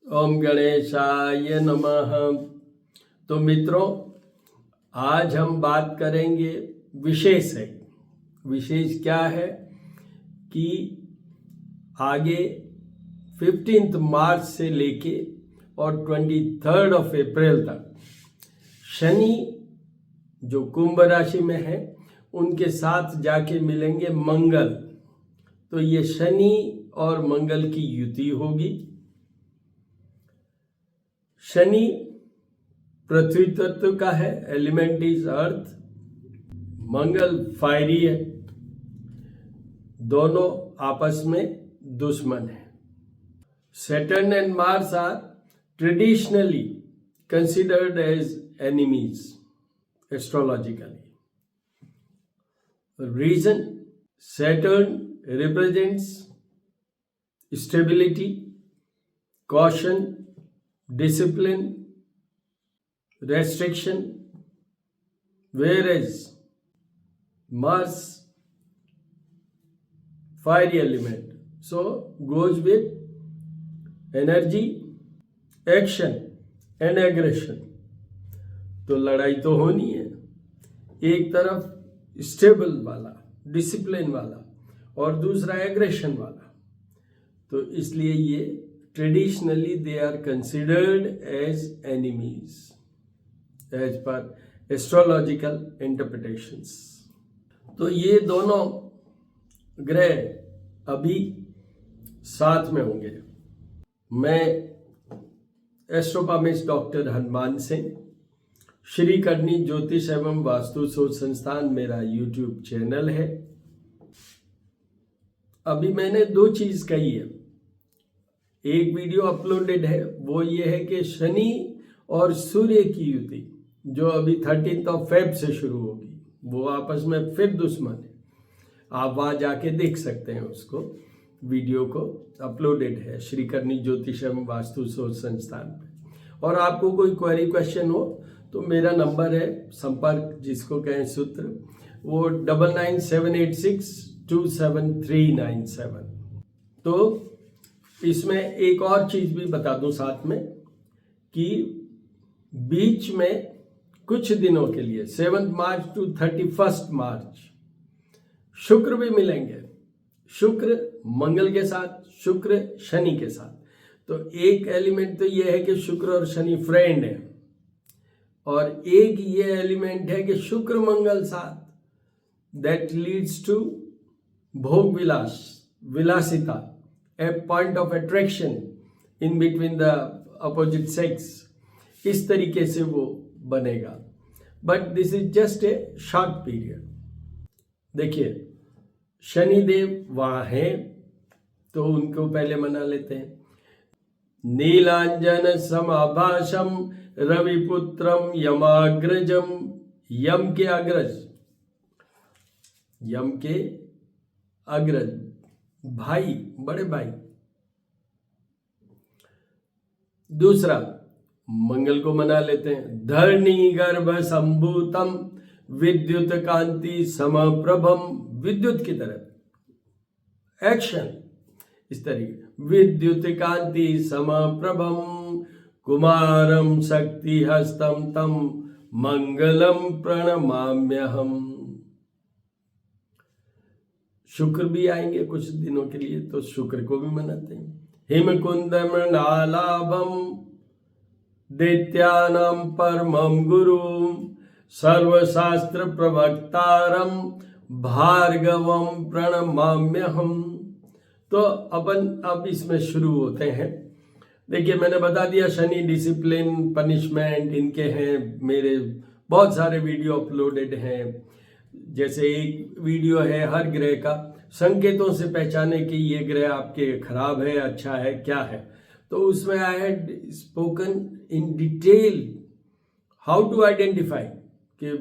ओम गणेशाय नमः। तो मित्रों, आज हम बात करेंगे विशेष है। विशेष क्या है कि आगे 15 मार्च से लेके और 23 अप्रैल तक शनि जो कुंभ राशि में है उनके साथ जाके मिलेंगे मंगल। तो ये शनि और मंगल की युति होगी। शनि पृथ्वी तत्व का है, element is earth. Mangal fiery है, दोनों आपस में दुश्मन है। Saturn and Mars are traditionally considered as enemies astrologically. The reason: Saturn represents stability, caution, discipline, restriction, whereas Mars, fiery element, so goes with energy, action and aggression. तो लड़ाई तो होनी है, एक तरफ स्टेबल वाला, डिसिप्लिन वाला, और दूसरा एग्रेशन वाला। तो इसलिए ये traditionally they are considered as enemies as per astrological interpretations. तो ये दोनों ग्रह अभी साथ में होंगे। मैं एस्ट्रोपामिस्ट डॉक्टर हनुमान सिंह, श्री करनी ज्योतिष एवं वास्तु शोध संस्थान मेरा यूट्यूब चैनल है। अभी मैंने दो चीज कही है। एक वीडियो अपलोडेड है, वो ये है कि शनि और सूर्य की युति जो अभी 13 फेब से शुरू होगी, वो आपस में फिर दुश्मन है। आप वहां जाके देख सकते हैं उसको, वीडियो को अपलोडेड है श्री करनी ज्योतिष एवं वास्तु शोध संस्थान पे। और आपको कोई क्वेरी क्वेश्चन हो तो मेरा नंबर है संपर्क जिसको कहें सूत्र, वो 9978627397। तो इसमें एक और चीज भी बता दूं साथ में कि बीच में कुछ दिनों के लिए 7 मार्च टू 31 मार्च शुक्र भी मिलेंगे। शुक्र मंगल के साथ, शुक्र शनि के साथ। तो एक एलिमेंट तो यह है कि शुक्र और शनि फ्रेंड है, और एक ये एलिमेंट है कि शुक्र मंगल साथ, दैट लीड्स टू भोग विलास, विलासिता, a point of attraction in between the opposite sex. इस तरीके से वो बनेगा, but this is just a short period. देखिए, शनिदेव वहां हैं तो उनको पहले मना लेते हैं। नीलांजन समाभाषम रविपुत्रम यमाग्रजम, यम के अग्रज, यम के अग्रज भाई, बड़े भाई। दूसरा, मंगल को मना लेते हैं। धरणी गर्भ संभूतम विद्युत कांति समप्रभम, विद्युत की तरह एक्शन, इस तरीके। विद्युत कांति समप्रभम कुमारम शक्ति हस्तम तम मंगलम प्रणमाम्यहम। शुक्र भी आएंगे कुछ दिनों के लिए, तो शुक्र को भी मनाते हैं। हिमकुंद मृणालाभम दैत्यानां परमं गुरुम सर्वशास्त्र प्रवक्तारम भार्गवम प्रणमाम्यहम। तो अपन अब इसमें शुरू होते हैं। देखिए, मैंने बता दिया शनि डिसिप्लिन, पनिशमेंट इनके हैं। मेरे बहुत सारे वीडियो अपलोडेड हैं। जैसे एक वीडियो है हर ग्रह का संकेतों से पहचाने कि ये ग्रह आपके खराब है, अच्छा है, क्या है। तो उसमें I had spoken in detail how to identify कि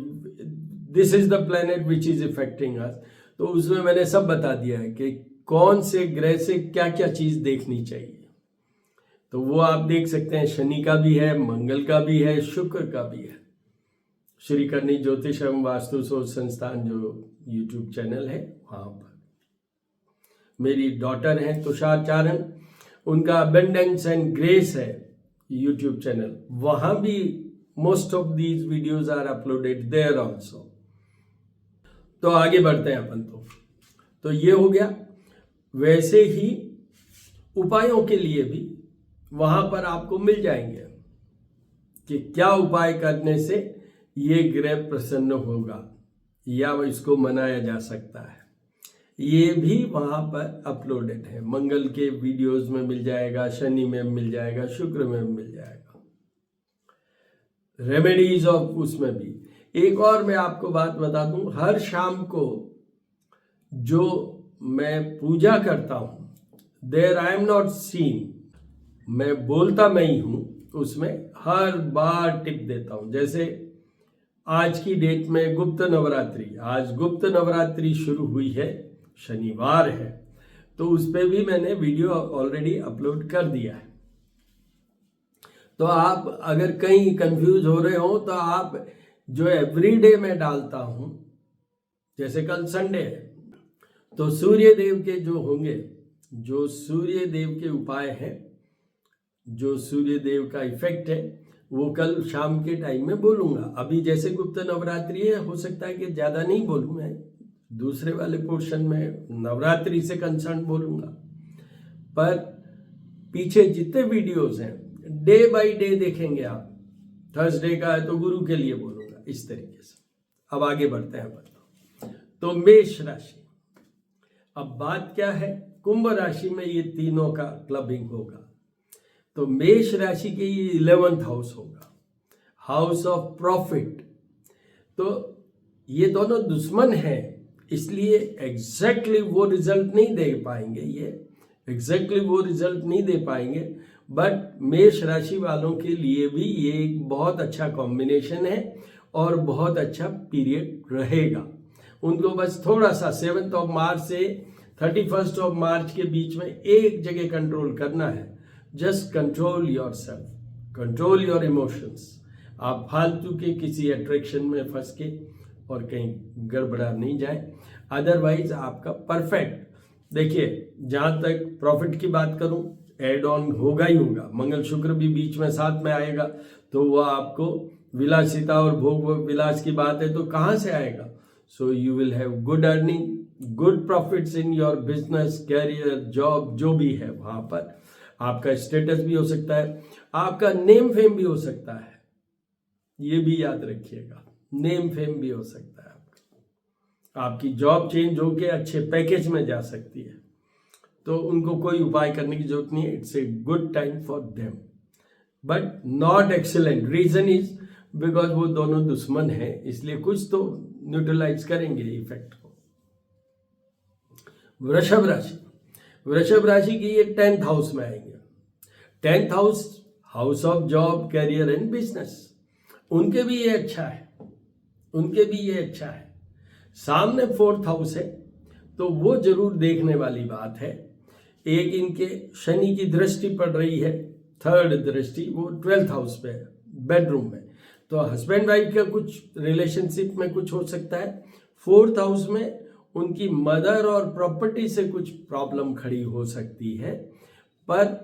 this is the planet which is affecting us. तो उसमें मैंने सब बता दिया है कि कौन से ग्रह से क्या क्या चीज देखनी चाहिए। तो वो आप देख सकते हैं, शनि का भी है, मंगल का भी है, शुक्र का भी है। श्री करनी ज्योतिष एवं वास्तु शोध संस्थान जो यूट्यूब चैनल है, वहां पर मेरी डॉटर है तुषार चारण, उनका अबेंडेंस एंड ग्रेस है यूट्यूब चैनल, वहां भी most of these videos are uploaded there also. तो आगे बढ़ते हैं अपन। तो ये हो गया। वैसे ही उपायों के लिए भी वहां पर आपको मिल जाएंगे कि क्या उपाय करने से ये ग्रह प्रसन्न होगा या इसको मनाया जा सकता है। ये भी वहां पर अपलोडेड है। मंगल के वीडियोस में मिल जाएगा, शनि में मिल जाएगा, शुक्र में मिल जाएगा, रेमेडीज ऑफ उसमें भी। एक और मैं आपको बात बता दूं, हर शाम को जो मैं पूजा करता हूं, there I am not seen, मैं बोलता मैं ही हूं, उसमें हर बार टिप देता हूं। जैसे आज की डेट में गुप्त नवरात्रि, आज गुप्त नवरात्रि शुरू हुई है, शनिवार है, तो उस पर भी मैंने वीडियो ऑलरेडी अपलोड कर दिया है। तो आप अगर कहीं कंफ्यूज हो रहे हो तो आप जो एवरीडे में डालता हूं, जैसे कल संडे है, तो सूर्य देव के जो होंगे, जो सूर्य देव के उपाय हैं, जो सूर्य देव का इफेक्ट है, वो कल शाम के टाइम में बोलूंगा। अभी जैसे गुप्त नवरात्रि है, हो सकता है कि ज्यादा नहीं बोलूं, मैं दूसरे वाले पोर्शन में नवरात्रि से कंसर्न बोलूंगा। पर पीछे जितने वीडियोस हैं डे बाय डे देखेंगे आप। थर्सडे का है तो गुरु के लिए बोलूंगा, इस तरीके से। अब आगे बढ़ते हैं अपन। तो मेष राशि, अब बात क्या है, कुंभ राशि में ये तीनों का क्लबिंग होगा। तो मेष राशि के ये 11th हाउस होगा, हाउस ऑफ प्रॉफिट। तो ये दोनों दुश्मन हैं, इसलिए एग्जैक्टली वो रिजल्ट नहीं दे पाएंगे, ये एग्जैक्टली वो रिजल्ट नहीं दे पाएंगे। बट मेष राशि वालों के लिए भी ये एक बहुत अच्छा कॉम्बिनेशन है और बहुत अच्छा पीरियड रहेगा। उनको बस थोड़ा सा 7th ऑफ मार्च से 31st ऑफ मार्च के बीच में एक जगह कंट्रोल करना है। Just control your self, control your emotions. आप फालतू के किसी अट्रैक्शन में फंस के और कहीं गड़बड़ा नहीं जाए, अदरवाइज आपका परफेक्ट। देखिए, जहां तक प्रॉफिट की बात करूं, एड ऑन होगा ही होगा। मंगल शुक्र भी बीच में साथ में आएगा, तो वह आपको विलासिता और भोग विलास की बात है तो कहां से आएगा। So you will have good earning, good profits in your business, career, job, जो भी है वहां पर आपका स्टेटस भी हो सकता है, आपका नेम फेम भी हो सकता है। ये भी याद रखिएगा, नेम फेम भी हो सकता है आपका। आपकी जॉब चेंज होके अच्छे पैकेज में जा सकती है, तो उनको कोई उपाय करने की जरूरत नहीं है। It's a good time for them, but not excellent. Reason is because वो दोनों दुश्मन हैं, इसलिए कुछ तो न्यूट्रलाइज करेंगे इफेक्ट को। वृषभ राशि, वृषभ राशि की ये 10th हाउस में आएंगे। 10th house, house of job, career and business. उनके भी ये अच्छा है, उनके भी ये अच्छा है। सामने 4th हाउस है, तो वो जरूर देखने वाली बात है। एक इनके शनि की दृष्टि पड़ रही है, 3rd दृष्टि, वो 12th हाउस पे है, बेडरूम में। तो हस्बैंड वाइफ का कुछ रिलेशनशिप में कुछ हो सकता है। 4th हाउस में उनकी मदर और प्रॉपर्टी से कुछ प्रॉब्लम खड़ी हो सकती है। पर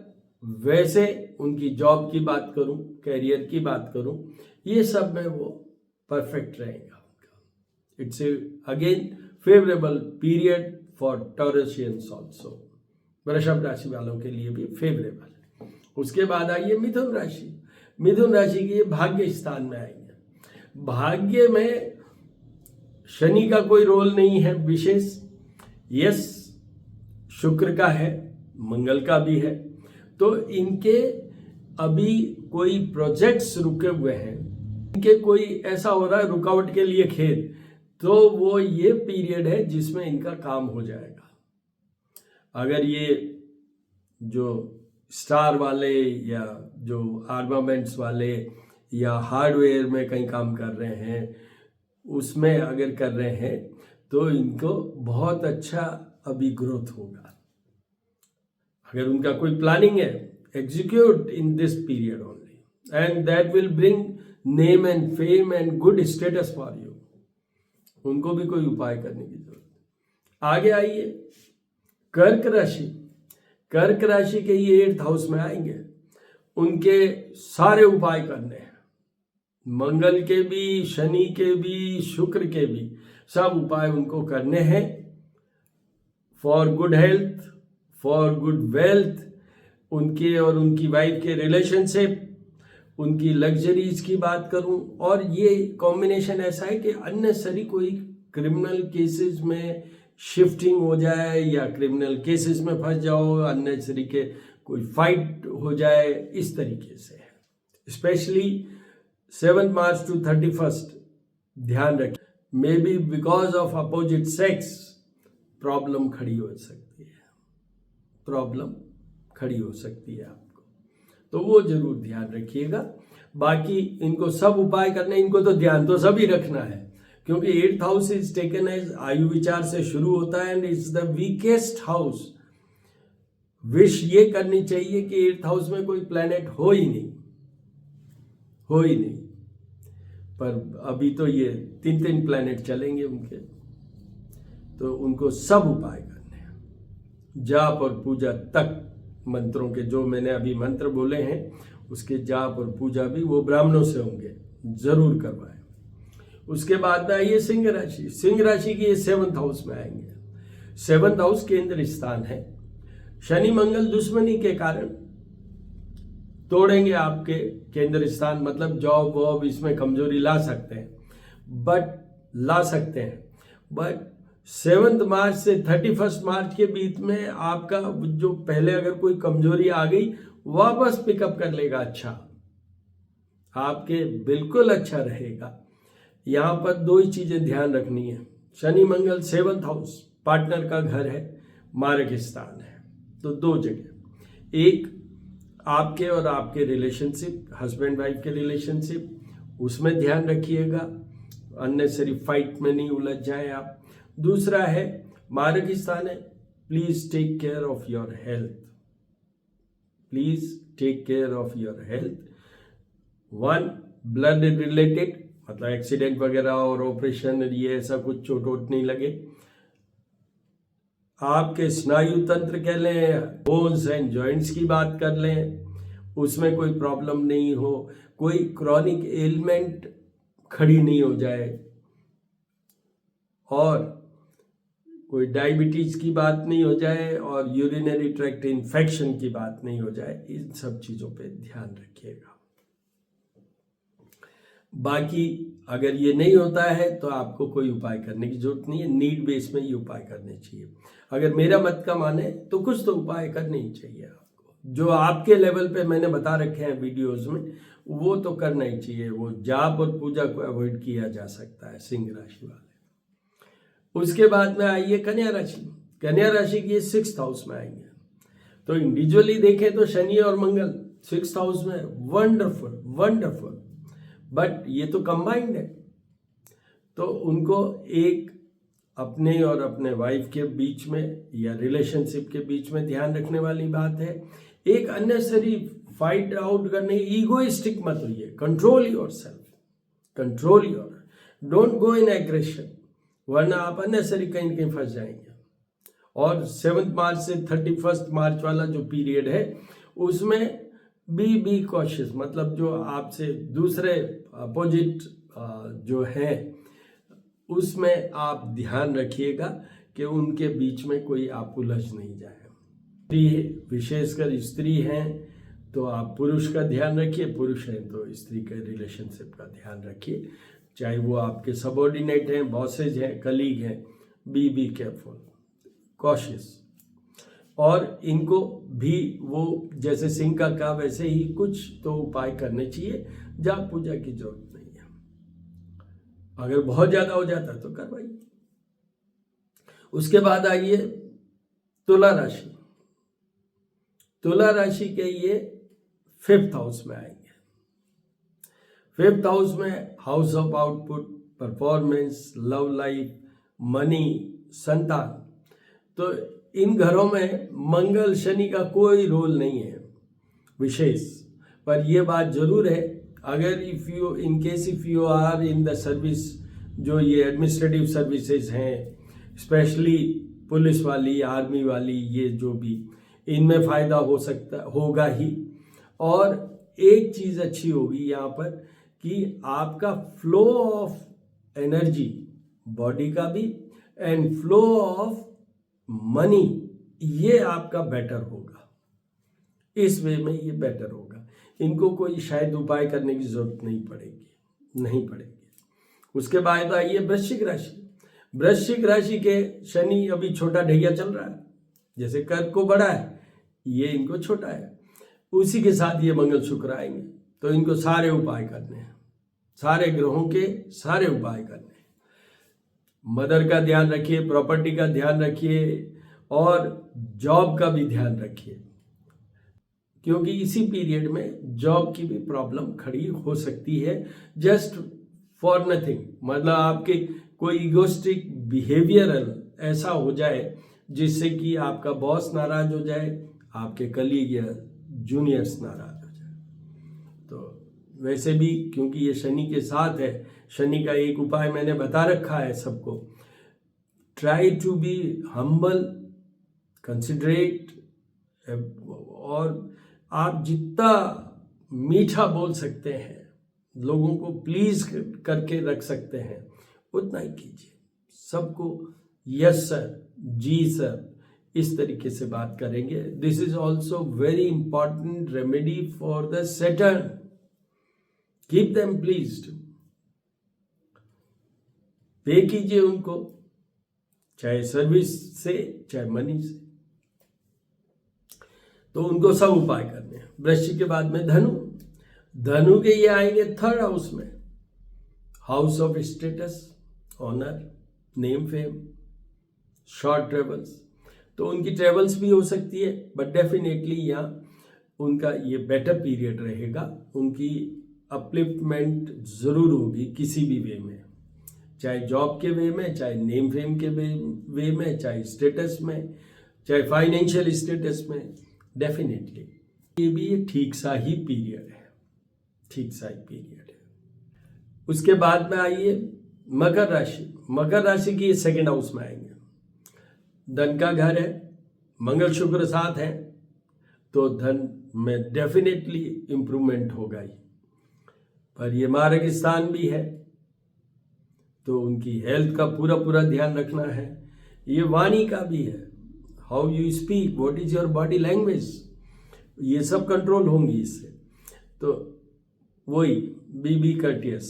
वैसे उनकी जॉब की बात करूं, कैरियर की बात करूं, ये सब में वो परफेक्ट रहेगा। It's again favourable period for Taureans also. वृषभ राशि वालों के लिए भी फेवरेबल है। उसके बाद आइए मिथुन राशि। मिथुन राशि के भाग्य स्थान में आएंगे। भाग्य में शनि का कोई रोल नहीं है विशेष। यस, शुक्र का है, मंगल का भी है। तो इनके अभी कोई प्रोजेक्ट्स रुके हुए हैं, इनके कोई ऐसा हो रहा है रुकावट के लिए खेद, तो वो ये पीरियड है जिसमें इनका काम हो जाएगा। अगर ये जो स्टार वाले या जो आर्मामेंट्स वाले या हार्डवेयर में कहीं काम कर रहे हैं, उसमें अगर कर रहे हैं, तो इनको बहुत अच्छा अभी ग्रोथ होगा। अगर उनका कोई प्लानिंग है, execute in this period only and that will bring name and fame and good status for you. उनको भी कोई उपाय करने की जरूरत। आगे आइए कर्क राशि। कर्क राशि के ये 8th हाउस में आएंगे, उनके सारे उपाय करने हैं, मंगल के भी, शनि के भी, शुक्र के भी, सब उपाय उनको करने हैं for good health, for good wealth, उनके और उनकी वाइफ के रिलेशनशिप, उनकी लग्जरीज की बात करूं, और ये कॉम्बिनेशन ऐसा है कि अननेसेसरी कोई क्रिमिनल केसेस में शिफ्टिंग हो जाए या क्रिमिनल केसेस में फंस जाओ, अननेसेसरी के कोई फाइट हो जाए, इस तरीके से है। स्पेशली 7 मार्च टू 31 ध्यान रखें, may be because of opposite sex problem खड़ी हो सकती है, प्रॉब्लम खड़ी हो सकती है आपको, तो वो जरूर ध्यान रखिएगा। बाकी इनको सब उपाय करने, इनको तो ध्यान तो सभी रखना है, क्योंकि 8th house is taken as आयु विचार से शुरू होता है and it's the weakest house. Wish ये करनी चाहिए कि 8th हाउस में कोई प्लैनेट हो ही नहीं, पर अभी तो ये 3 प्लैनेट चलेंगे उनके, तो उनको सब उपाय करने हैं, जाप और पूजा तक, मंत्रों के जो मैंने अभी मंत्र बोले हैं उसके जाप और पूजा भी वो ब्राह्मणों से होंगे, जरूर करवाएं। उसके बाद आइए सिंह राशि। सिंह राशि की ये 7th हाउस में आएंगे। 7th हाउस केंद्र स्थान है। शनि मंगल दुश्मनी के कारण तोड़ेंगे आपके केंद्र स्थान, मतलब जॉब वॉब इसमें कमजोरी ला सकते हैं, बट 7 मार्च से 31 मार्च के बीच में आपका जो पहले अगर कोई कमजोरी आ गई वापस पिकअप कर लेगा, अच्छा आपके बिल्कुल अच्छा रहेगा। यहाँ पर 2 ही चीजें ध्यान रखनी है। शनि मंगल 7th हाउस पार्टनर का घर है, मार्ग स्थान है, तो 2 जगह, एक आपके और आपके रिलेशनशिप, हस्बैंड वाइफ के रिलेशनशिप, उसमें ध्यान रखिएगा, अननेसेसरी फाइट में नहीं उलझ जाए आप। दूसरा है मार्ग स्थान है, please take care of your health, please take care of your health. 1 blood related, मतलब एक्सीडेंट वगैरह और ऑपरेशन, ये ऐसा कुछ चोट वोट नहीं लगे। आपके स्नायु तंत्र कह लें, बोन्स एंड जॉइंट्स की बात कर लें, उसमें कोई प्रॉब्लम नहीं हो, कोई क्रॉनिक एलिमेंट खड़ी नहीं हो जाए, और कोई डायबिटीज की बात नहीं हो जाए, और यूरिनरी ट्रैक्ट इन्फेक्शन की बात नहीं हो जाए। इन सब चीजों पे ध्यान रखिएगा। बाकी अगर ये नहीं होता है तो आपको कोई उपाय करने की जरूरत नहीं है, नीड बेस में ये उपाय करने चाहिए। अगर मेरा मत का माने तो कुछ तो उपाय करने ही चाहिए आपको, जो आपके लेवल पे मैंने बता रखे हैं वीडियोस में, वो तो करना ही चाहिए। वो जाप और पूजा को अवॉइड किया जा सकता है सिंह राशि वाले। उसके बाद में आइए कन्या राशि। कन्या राशि की 6th हाउस में आएंगे, तो इंडिविजुअली देखें तो शनि और मंगल 6th हाउस में, वंडरफुल, बट ये तो कंबाइंड है, तो उनको एक अपने और अपने वाइफ के बीच में या रिलेशनशिप के बीच में ध्यान रखने वाली बात है। एक अननेसेसरी फाइट आउट करने, ईगोइस्टिक मत होइए, control yourself, don't go in aggression, वरना आप अननेसेसरी कहीं न कहीं फंस जाएंगे। और 7 मार्च से 31 मार्च वाला जो पीरियड है उसमें बी कॉशियस, मतलब जो आपसे दूसरे अपोजिट जो हैं उसमें आप ध्यान रखिएगा कि उनके बीच में कोई आप उलझ नहीं जाए। स्त्री, विशेषकर स्त्री हैं तो आप पुरुष का ध्यान रखिए, पुरुष हैं तो स्त्री के रिलेशनशिप का ध्यान रखिए, चाहे वो आपके सबऑर्डिनेट हैं, बॉसेज हैं, कलीग हैं, बी केयरफुल, कॉशियस। और इनको भी वो जैसे सिंह का कहा वैसे ही कुछ तो उपाय करने चाहिए, जाप पूजा की जरूरत नहीं है। अगर बहुत ज्यादा हो जाता है तो करवाइए। उसके बाद आइए तुला राशि। तुला राशि के ये 5th हाउस में आएंगे। 5th हाउस में house of output, performance, love life, money, संतान। तो इन घरों में मंगल शनि का कोई रोल नहीं है विशेष, पर यह बात जरूर है, अगर if you are in the service, जो ये एडमिनिस्ट्रेटिव सर्विसेज हैं, स्पेशली पुलिस वाली, आर्मी वाली, ये जो भी इनमें फायदा होगा ही। और एक चीज अच्छी होगी यहाँ पर कि आपका फ्लो ऑफ एनर्जी बॉडी का भी एंड फ्लो ऑफ मनी ये आपका बेटर होगा। इस वे में ये बेटर होगा। इनको कोई शायद उपाय करने की जरूरत नहीं पड़ेगी। उसके बाद आइए वृश्चिक राशि। वृश्चिक राशि के शनि अभी छोटा ढैया चल रहा है, जैसे कर्क को बड़ा है ये इनको छोटा है, उसी के साथ ये मंगल शुक्र आएंगे। तो इनको सारे उपाय करने हैं, सारे ग्रहों के सारे उपाय करने हैं। मदर का ध्यान रखिए, प्रॉपर्टी का ध्यान रखिए और जॉब का भी ध्यान रखिए, क्योंकि इसी पीरियड में जॉब की भी प्रॉब्लम खड़ी हो सकती है जस्ट फॉर नथिंग। मतलब आपके कोई इगोस्टिक बिहेवियरल ऐसा हो जाए जिससे कि आपका बॉस नाराज हो जाए, आपके कलीग या जूनियर्स नाराज हो जाए। तो वैसे भी क्योंकि ये शनि के साथ है, शनि का एक उपाय मैंने बता रखा है सबको, try to be humble, considerate, और आप जितना मीठा बोल सकते हैं, लोगों को प्लीज करके रख सकते हैं, उतना ही कीजिए। सबको यस सर, जी सर, इस तरीके से बात करेंगे। This is also very important remedy for the Saturn. Keep them pleased. पे कीजिए उनको, चाहे सर्विस से चाहे मनी से। तो उनको सब उपाय करने हैं। वृश्चिक के बाद में धनु के ये आएंगे थर्ड हाउस में, house of status, honour, name, fame, short travels. तो उनकी ट्रेवल्स भी हो सकती है, बट डेफिनेटली यहाँ उनका ये बेटर पीरियड रहेगा। उनकी अपलिफ्टमेंट जरूर होगी किसी भी वे में, चाहे जॉब के वे में, चाहे नेम फेम के वे में, चाहे स्टेटस में, चाहे फाइनेंशियल स्टेटस में। डेफिनेटली ये भी ये ठीक सा ही पीरियड है। उसके बाद में आइए मकर राशि की सेकंड हाउस में आएंगे। धन का घर है, मंगल शुक्र साथ है, तो धन में डेफिनेटली इंप्रूवमेंट होगा ही। पर ये मार्ग स्थान भी है, तो उनकी हेल्थ का पूरा ध्यान रखना है। ये वाणी का भी है, how you speak, what is your body language, ये सब कंट्रोल होंगी इससे। तो वही बी कर्टियस,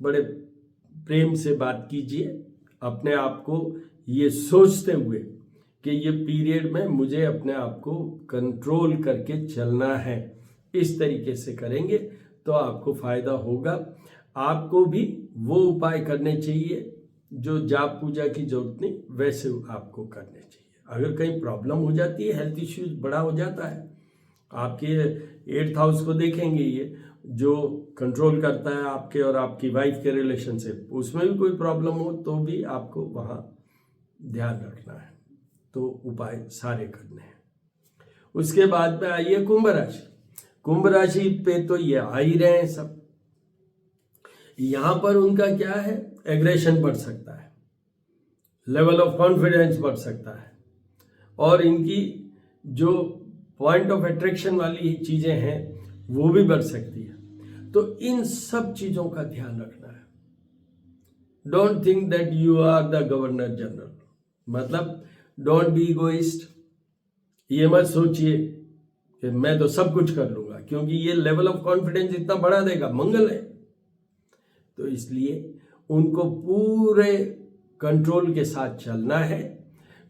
बड़े प्रेम से बात कीजिए, अपने आप को ये सोचते हुए कि ये पीरियड में मुझे अपने आप को कंट्रोल करके चलना है। इस तरीके से करेंगे तो आपको फायदा होगा। आपको भी वो उपाय करने चाहिए जो जाप पूजा की जरूरत नहीं, वैसे आपको करने चाहिए। अगर कहीं प्रॉब्लम हो जाती है, हेल्थ इश्यूज बड़ा हो जाता है, आपके 8th हाउस को देखेंगे, ये जो कंट्रोल करता है आपके और आपकी वाइफ के रिलेशनशिप, उसमें भी कोई प्रॉब्लम हो तो भी आपको वहाँ ध्यान रखना है। तो उपाय सारे करने हैं। उसके बाद में आइए कुंभ राशि पे तो ये आ ही रहे हैं सब। यहां पर उनका क्या है, एग्रेशन बढ़ सकता है, लेवल ऑफ कॉन्फिडेंस बढ़ सकता है, और इनकी जो पॉइंट ऑफ अट्रैक्शन वाली चीजें हैं वो भी बढ़ सकती है। तो इन सब चीजों का ध्यान रखना है। Don't think that you are the governor general, मतलब डोंट बी इगोइस्ट। ये मत सोचिए कि मैं तो सब कुछ कर लूंगा, क्योंकि ये लेवल ऑफ कॉन्फिडेंस इतना बढ़ा देगा, मंगल है। तो इसलिए उनको पूरे कंट्रोल के साथ चलना है।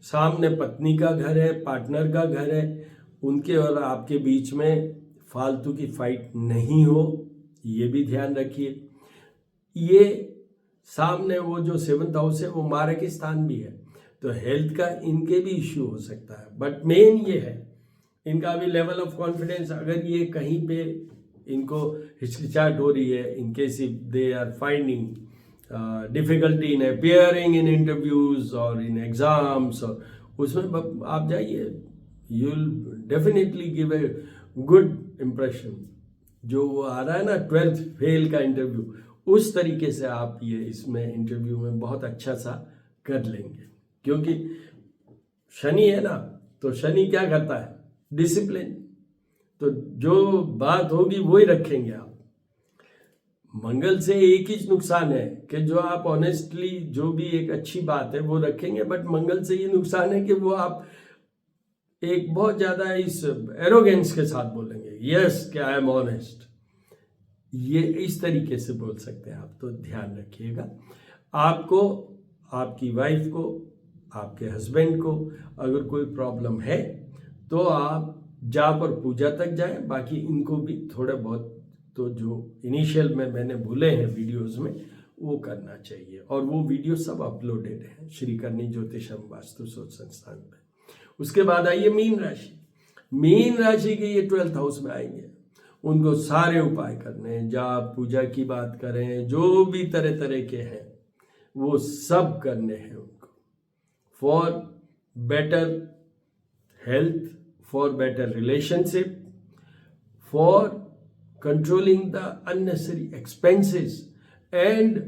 सामने पत्नी का घर है, पार्टनर का घर है, उनके और आपके बीच में फालतू की फाइट नहीं हो, ये भी ध्यान रखिए। ये सामने वो जो 7th हाउस है वो मारक स्थान भी है, तो हेल्थ का इनके भी इश्यू हो सकता है। बट मेन ये है इनका भी लेवल ऑफ कॉन्फिडेंस, अगर ये कहीं पे इनको हिचकिचाहट हो रही है, in case if they are finding difficulty in appearing in interviews और इन एग्जाम्स, और उसमें आप जाइए, you will definitely give a good impression. जो वो आ रहा है ना 12th फेल का इंटरव्यू, उस तरीके से आप ये इसमें इंटरव्यू में बहुत अच्छा सा कर लेंगे। क्योंकि शनि है ना, तो शनि क्या करता है, डिसिप्लिन। तो जो बात होगी वही रखेंगे आप। मंगल से एक ही नुकसान है कि जो आप ऑनेस्टली जो भी एक अच्छी बात है वो रखेंगे, बट मंगल से ये नुकसान है कि वो आप एक बहुत ज्यादा इस एरोगेंस के साथ बोलेंगे, यस कि आई एम ऑनेस्ट, ये इस तरीके से बोल सकते हैं आप। तो ध्यान रखिएगा, आपको, आपकी वाइफ को, आपके हस्बैंड को अगर कोई प्रॉब्लम है तो आप जाप और पूजा तक जाएं। बाकी इनको भी थोड़े बहुत तो जो इनिशियल में मैंने बोले हैं वीडियोस में वो करना चाहिए, और वो वीडियो सब अपलोडेड हैं श्री करनी ज्योतिषम वास्तु शोध संस्थान पे। उसके बाद आइए मीन राशि। मीन राशि के ये 12th हाउस में आएंगे, उनको सारे उपाय करने, जाप पूजा की बात करें, जो भी तरह तरह के हैं वो सब करने हैं उनको, for better health, for better relationship, for controlling the unnecessary expenses, and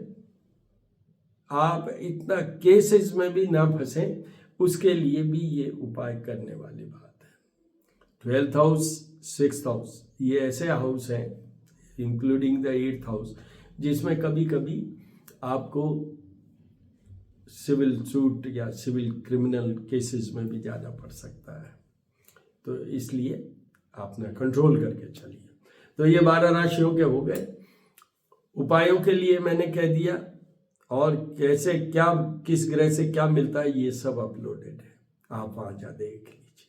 आप इतना केसेस में भी ना फंसे, उसके लिए भी ये उपाय करने वाली बात है। 12th हाउस, 6th हाउस, ये ऐसे हाउस हैं इंक्लूडिंग द 8th हाउस जिसमें कभी कभी आपको सिविल सूट या सिविल क्रिमिनल केसेस में भी जाना पड़ सकता है। तो इसलिए अपना कंट्रोल करके चलिए। तो ये 12 राशियों के हो गए। उपायों के लिए मैंने कह दिया, और कैसे क्या किस ग्रह से क्या मिलता है ये सब अपलोडेड है, आप वहाँ जा देख लीजिए।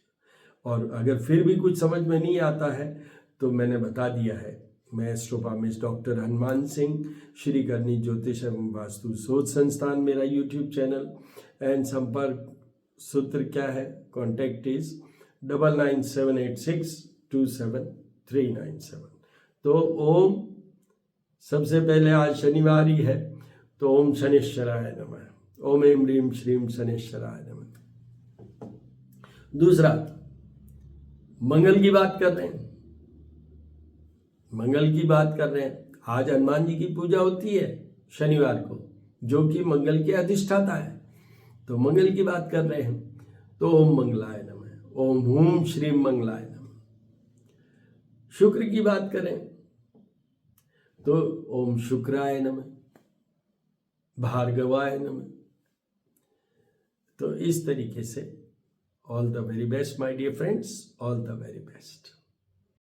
और अगर फिर भी कुछ समझ में नहीं आता है तो मैंने बता दिया है, मैं एस्ट्रोपामिस्ट डॉक्टर हनुमान सिंह, श्री करनी ज्योतिष एवं वास्तु शोध संस्थान मेरा यूट्यूब चैनल, एंड संपर्क सूत्र क्या है, कॉन्टैक्ट इज 9978627397। तो ओम, सबसे पहले आज शनिवार ही है तो ओम शनिश्चराय नमः, ओम ऐं ह्रीं श्रीं शनिश्चराय नमः। दूसरा, मंगल की बात कर रहे हैं, मंगल की बात कर रहे हैं। आज हनुमान जी की पूजा होती है शनिवार को, जो कि मंगल के अधिष्ठाता है, तो मंगल की बात कर रहे हैं। तो ओम मंगलाय नमः, ओम हूं श्रीं मंगलाय नमः। शुक्र की बात करें तो ओम शुक्राय नमः, भार्गवाय नमः। तो इस तरीके से all the very best my dear friends, all the very best.